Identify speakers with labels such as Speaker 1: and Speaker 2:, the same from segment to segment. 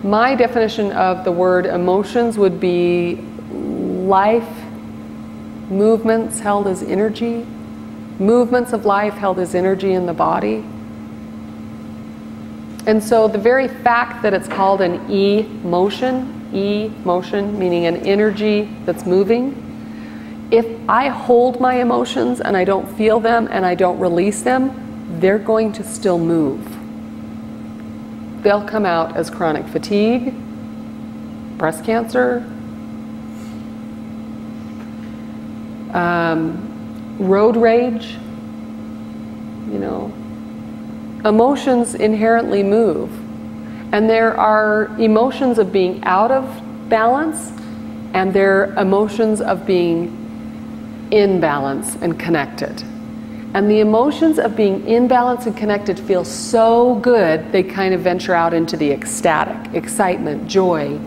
Speaker 1: My definition of the word emotions would be life movements held as energy, movements of life held as energy in the body. And so the very fact that it's called an emotion meaning an energy that's moving, if I hold my emotions and I don't feel them and I don't release them, they're going to still move. They'll come out as chronic fatigue, breast cancer, road rage, you know. Emotions inherently move. And there are emotions of being out of balance, and there are emotions of being in balance and connected. And the emotions of being in balance and connected feel so good, they kind of venture out into the ecstatic, excitement, joy,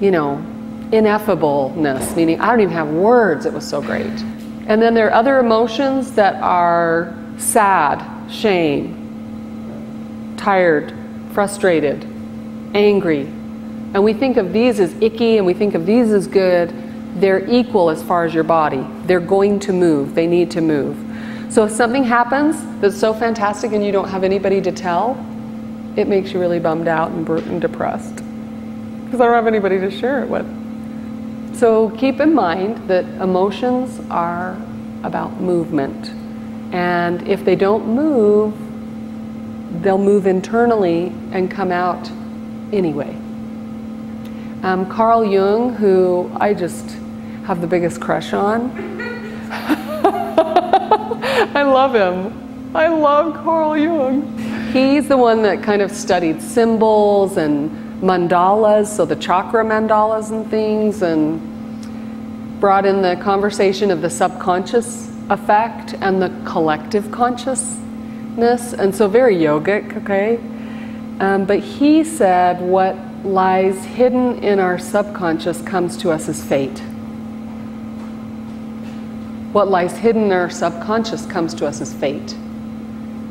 Speaker 1: you know, ineffableness, meaning I don't even have words, it was so great. And then there are other emotions that are sad, shame, tired, frustrated, angry. And we think of these as icky and we think of these as good. They're equal as far as your body. They're going to move. They need to move. So if something happens that's so fantastic and you don't have anybody to tell, it makes you really bummed out and depressed. Because I don't have anybody to share it with. So keep in mind that emotions are about movement. And if they don't move, they'll move internally and come out anyway. Carl Jung, who I just have the biggest crush on. I love him. I love Carl Jung. He's the one that kind of studied symbols and mandalas, so the chakra mandalas and things, and brought in the conversation of the subconscious effect and the collective consciousness, and so very yogic, okay? But he said what lies hidden in our subconscious comes to us as fate. What lies hidden in our subconscious comes to us as fate.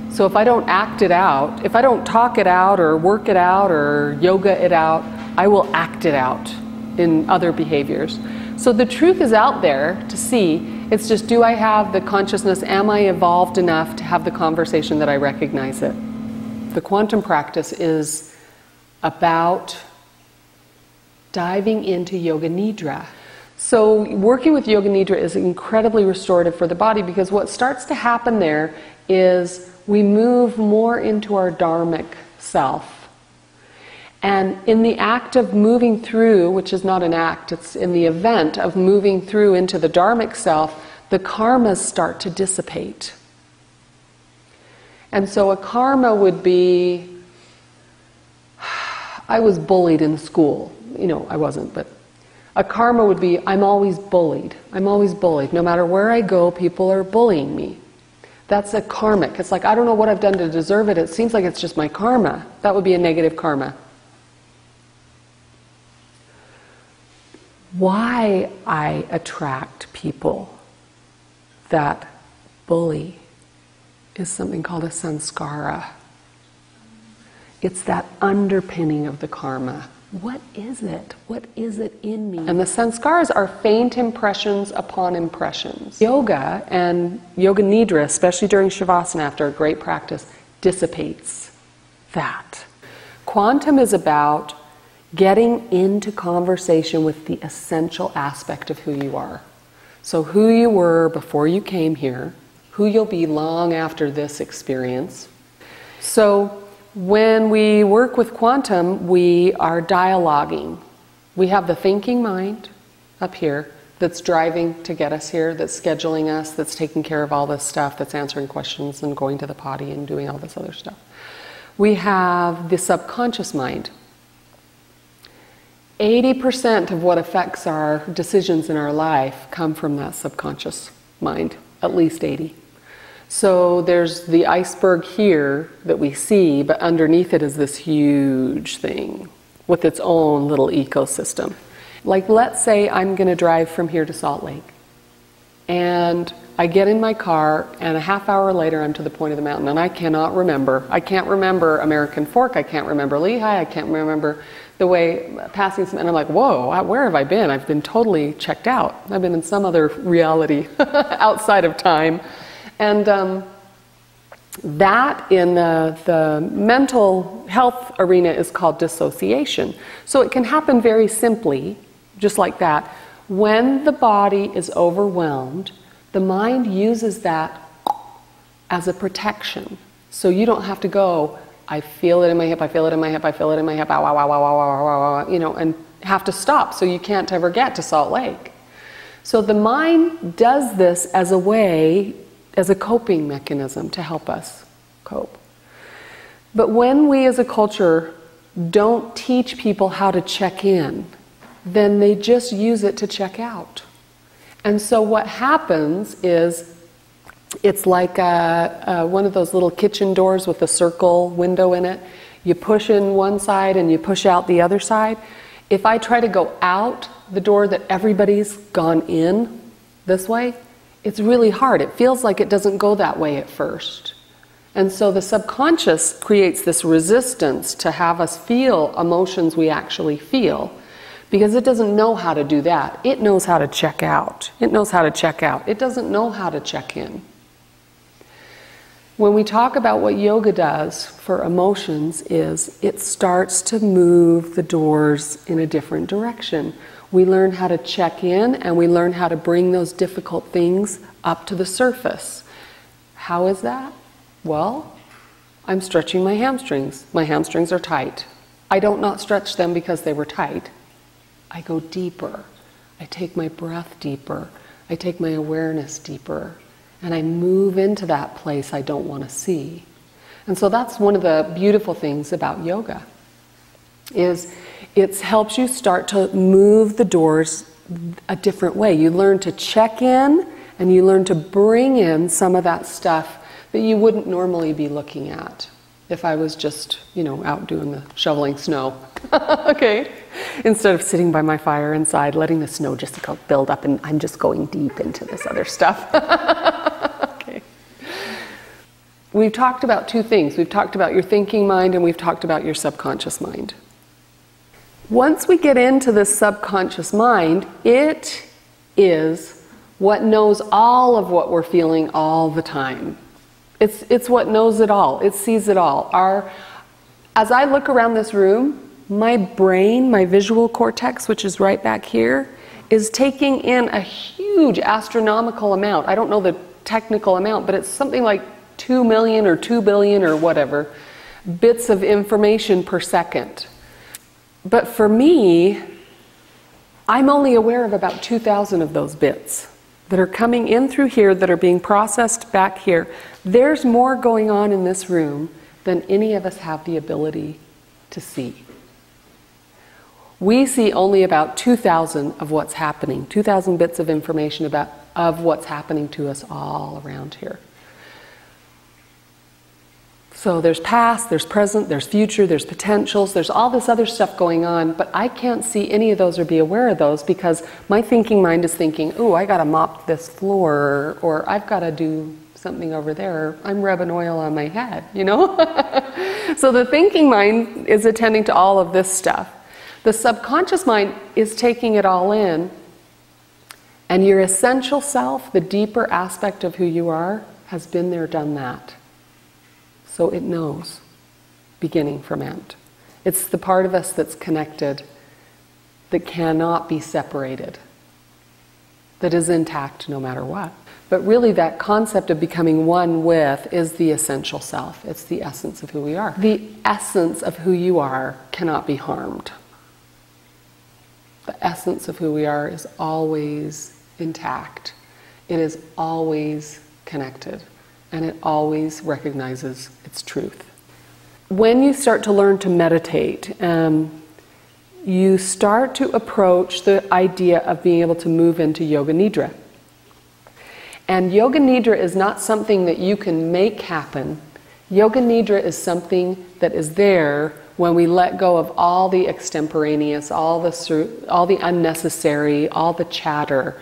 Speaker 1: So if I don't act it out, if I don't talk it out or work it out or yoga it out, I will act it out in other behaviors. So the truth is out there to see. It's just, do I have the consciousness? Am I evolved enough to have the conversation that I recognize it? The quantum practice is about diving into Yoga Nidra. So working with Yoga Nidra is incredibly restorative for the body, because what starts to happen there is we move more into our dharmic self. And in the act of moving through, which is not an act, it's in the event of moving through into the dharmic self, the karmas start to dissipate. And so a karma would be, I was bullied in school. You know, I wasn't, but a karma would be, I'm always bullied. I'm always bullied. No matter where I go, people are bullying me. That's a karmic. It's like, I don't know what I've done to deserve it. It seems like it's just my karma. That would be a negative karma. Why I attract people that bully is something called a sanskara. It's that underpinning of the karma. What is it? What is it in me? And the sanskaras are faint impressions upon impressions. Yoga and Yoga Nidra, especially during Shavasana after a great practice, dissipates that. Quantum is about getting into conversation with the essential aspect of who you are. So who you were before you came here, who you'll be long after this experience. So when we work with quantum, we are dialoguing. We have the thinking mind up here that's driving to get us here, that's scheduling us, that's taking care of all this stuff, that's answering questions and going to the potty and doing all this other stuff. We have the subconscious mind. 80% of what affects our decisions in our life come from that subconscious mind, at least 80. So there's the iceberg here that we see, but underneath it is this huge thing with its own little ecosystem. Like, let's say I'm going to drive from here to Salt Lake, and I get in my car, and a half hour later I'm to the point of the mountain, and I cannot remember. I can't remember American Fork, I can't remember Lehigh, I can't remember the way passing some, and I'm like, whoa, where have I been? I've been totally checked out. I've been in some other reality outside of time. And that in the mental health arena is called dissociation. So it can happen very simply, just like that. When the body is overwhelmed, the mind uses that as a protection. So you don't have to go, I feel it in my hip, I feel it in my hip, I feel it in my hip, ow, ow, ow, ow, ow, ow, ow, ow, you know, and have to stop so you can't ever get to Salt Lake. So the mind does this as a way, as a coping mechanism to help us cope. But when we as a culture don't teach people how to check in, then they just use it to check out. And so what happens is, it's like one of those little kitchen doors with a circle window in it. You push in one side and you push out the other side. If I try to go out the door that everybody's gone in this way, it's really hard. It feels like it doesn't go that way at first. And so the subconscious creates this resistance to have us feel emotions we actually feel, because it doesn't know how to do that. It knows how to check out. It knows how to check out. It doesn't know how to check in. When we talk about what yoga does for emotions is it starts to move the doors in a different direction. We learn how to check in and we learn how to bring those difficult things up to the surface. How is that? Well, I'm stretching my hamstrings. My hamstrings are tight. I don't not stretch them because they were tight. I go deeper. I take my breath deeper. I take my awareness deeper. And I move into that place I don't want to see. And so that's one of the beautiful things about yoga, is it helps you start to move the doors a different way. You learn to check in and you learn to bring in some of that stuff that you wouldn't normally be looking at if I was just, you know, out doing the shoveling snow. Okay? Instead of sitting by my fire inside, letting the snow just build up, and I'm just going deep into this other stuff. Okay. We've talked about two things. We've talked about your thinking mind and we've talked about your subconscious mind. Once we get into the subconscious mind, it is what knows all of what we're feeling all the time. It's what knows it all. It sees it all. As I look around this room, my brain, my visual cortex, which is right back here, is taking in a huge astronomical amount. I don't know the technical amount, but it's something like 2 million or 2 billion or whatever bits of information per second. But for me, I'm only aware of about 2,000 of those bits that are coming in through here, that are being processed back here. There's more going on in this room than any of us have the ability to see. We see only about 2,000 of what's happening, 2,000 bits of information of what's happening to us all around here. So there's past, there's present, there's future, there's potentials, there's all this other stuff going on, but I can't see any of those or be aware of those because my thinking mind is thinking, ooh, I gotta mop this floor, or I've gotta do something over there, I'm rubbing oil on my head, you know? So the thinking mind is attending to all of this stuff. The subconscious mind is taking it all in, and your essential self, the deeper aspect of who you are, has been there, done that. So it knows, beginning from end. It's the part of us that's connected, that cannot be separated, that is intact no matter what. But really that concept of becoming one with is the essential self. It's the essence of who we are. The essence of who you are cannot be harmed. The essence of who we are is always intact. It is always connected. And it always recognizes its truth. When you start to learn to meditate, you start to approach the idea of being able to move into Yoga Nidra. And Yoga Nidra is not something that you can make happen. Yoga Nidra is something that is there when we let go of all the extemporaneous, all the unnecessary, all the chatter.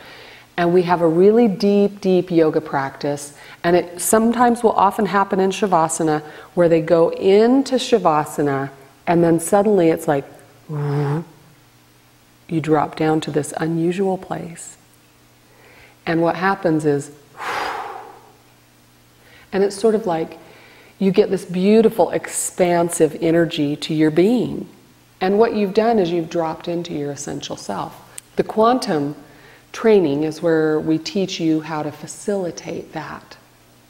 Speaker 1: And we have a really deep, deep yoga practice. And it sometimes will often happen in Shavasana, where they go into Shavasana and then suddenly it's like, you drop down to this unusual place. And what happens is, and it's sort of like you get this beautiful, expansive energy to your being. And what you've done is you've dropped into your essential self. The quantum training is where we teach you how to facilitate that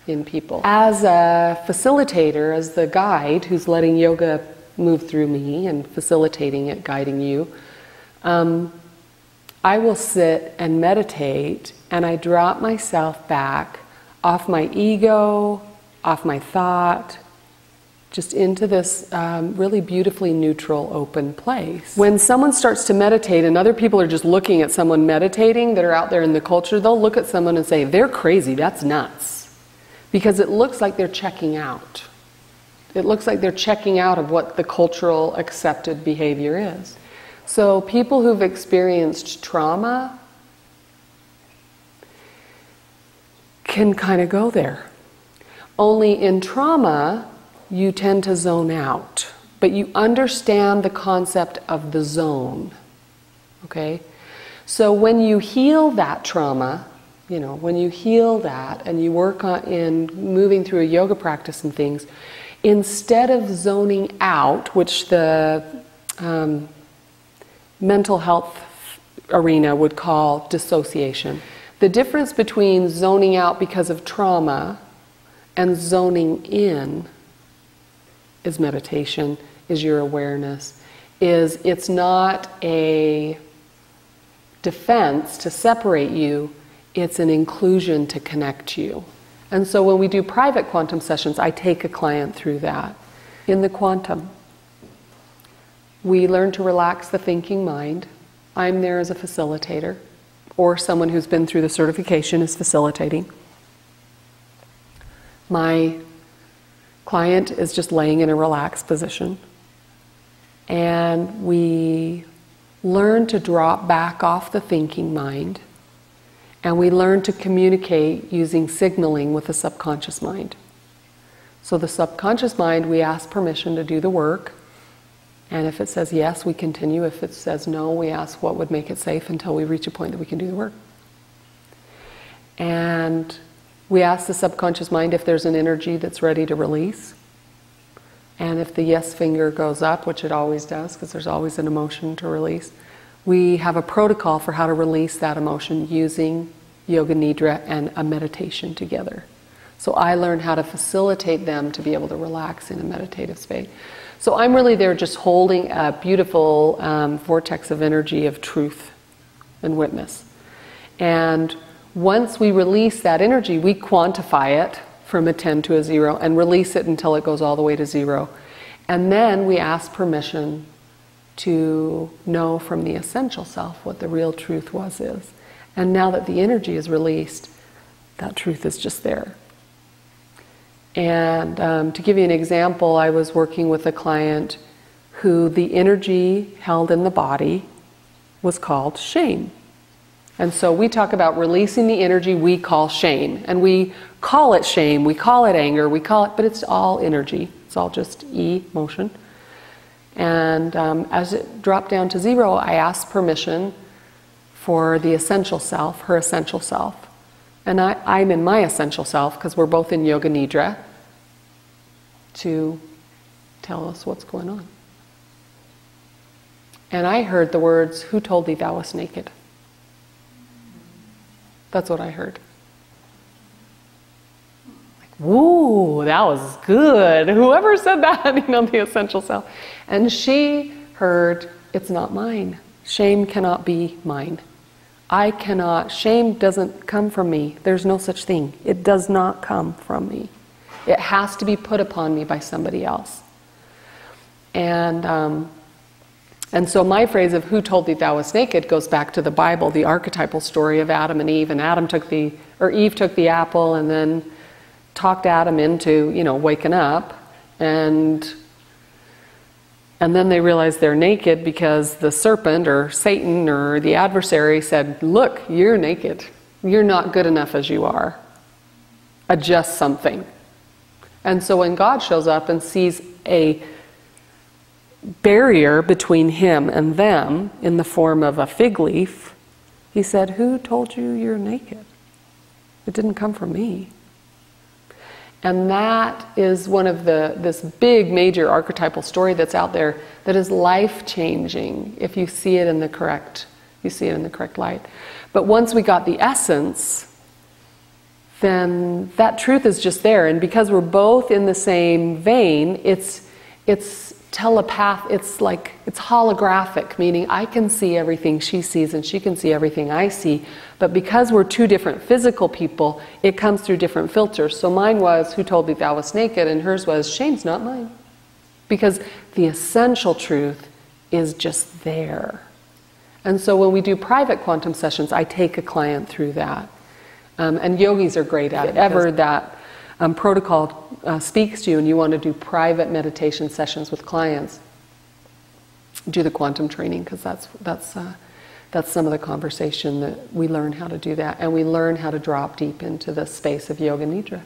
Speaker 1: in people. As a facilitator, as the guide who's letting yoga move through me and facilitating it, guiding you, I will sit and meditate, and I drop myself back off my ego, off my thought, just into this really beautifully neutral, open place. When someone starts to meditate and other people are just looking at someone meditating that are out there in the culture, they'll look at someone and say, they're crazy, that's nuts. Because it looks like they're checking out. It looks like they're checking out of what the cultural accepted behavior is. So people who've experienced trauma can kind of go there. Only in trauma, you tend to zone out, but you understand the concept of the zone, okay? So when you heal that trauma, you know, when you heal that and you work on in moving through a yoga practice and things, instead of zoning out, which the mental health arena would call dissociation, the difference between zoning out because of trauma and zoning in is meditation, is your awareness, is it's not a defense to separate you, it's an inclusion to connect you. And so when we do private quantum sessions, I take a client through that. In the quantum, we learn to relax the thinking mind. I'm there as a facilitator, or someone who's been through the certification is facilitating. My client is just laying in a relaxed position. And we learn to drop back off the thinking mind. And we learn to communicate using signaling with the subconscious mind. So the subconscious mind, we ask permission to do the work. And if it says yes, we continue. If it says no, we ask what would make it safe until we reach a point that we can do the work. And we ask the subconscious mind if there's an energy that's ready to release. And if the yes finger goes up, which it always does, because there's always an emotion to release, we have a protocol for how to release that emotion using yoga nidra and a meditation together. So I learned how to facilitate them to be able to relax in a meditative state. So I'm really there just holding a beautiful vortex of energy of truth and witness. And once we release that energy, we quantify it from a 10 to a 0 and release it until it goes all the way to 0. And then we ask permission to know from the essential self what the real truth is. And now that the energy is released, that truth is just there. And to give you an example, I was working with a client who the energy held in the body was called shame. And so we talk about releasing the energy we call shame. And we call it shame, we call it anger, we call it, but it's all energy. It's all just emotion. And as it dropped down to 0, I asked permission for the essential self, her essential self. And I'm in my essential self, because we're both in yoga nidra, to tell us what's going on. And I heard the words, "Who told thee thou wast naked?" That's what I heard. Like, woo, that was good. Whoever said that, the essential self. And she heard, "It's not mine. Shame cannot be mine. I cannot, shame doesn't come from me. There's no such thing. It does not come from me. It has to be put upon me by somebody else." And so my phrase of "who told thee thou wast naked" goes back to the Bible, the archetypal story of Adam and Eve. And Eve took the apple and then talked Adam into, waking up. And then they realize they're naked because the serpent or Satan or the adversary said, "Look, you're naked. You're not good enough as you are. Adjust something." And so when God shows up and sees a barrier between him and them in the form of a fig leaf, he said, "Who told you you're naked? It didn't come from me." And that is one of this big major archetypal story that's out there that is life-changing if you see it in the correct light. But once we got the essence, then that truth is just there. And because we're both in the same vein, it's telepath, it's holographic, meaning I can see everything she sees and she can see everything I see. But because we're two different physical people, it comes through different filters. So mine was, "Who told me thou wast naked?" and hers was, "Shame's not mine." Because the essential truth is just there. And so when we do private quantum sessions, I take a client through that. And yogis are great at it. If ever that protocol speaks to you and you want to do private meditation sessions with clients, do the quantum training, because that's some of the conversation that we learn how to do that, and we learn how to drop deep into the space of yoga nidra.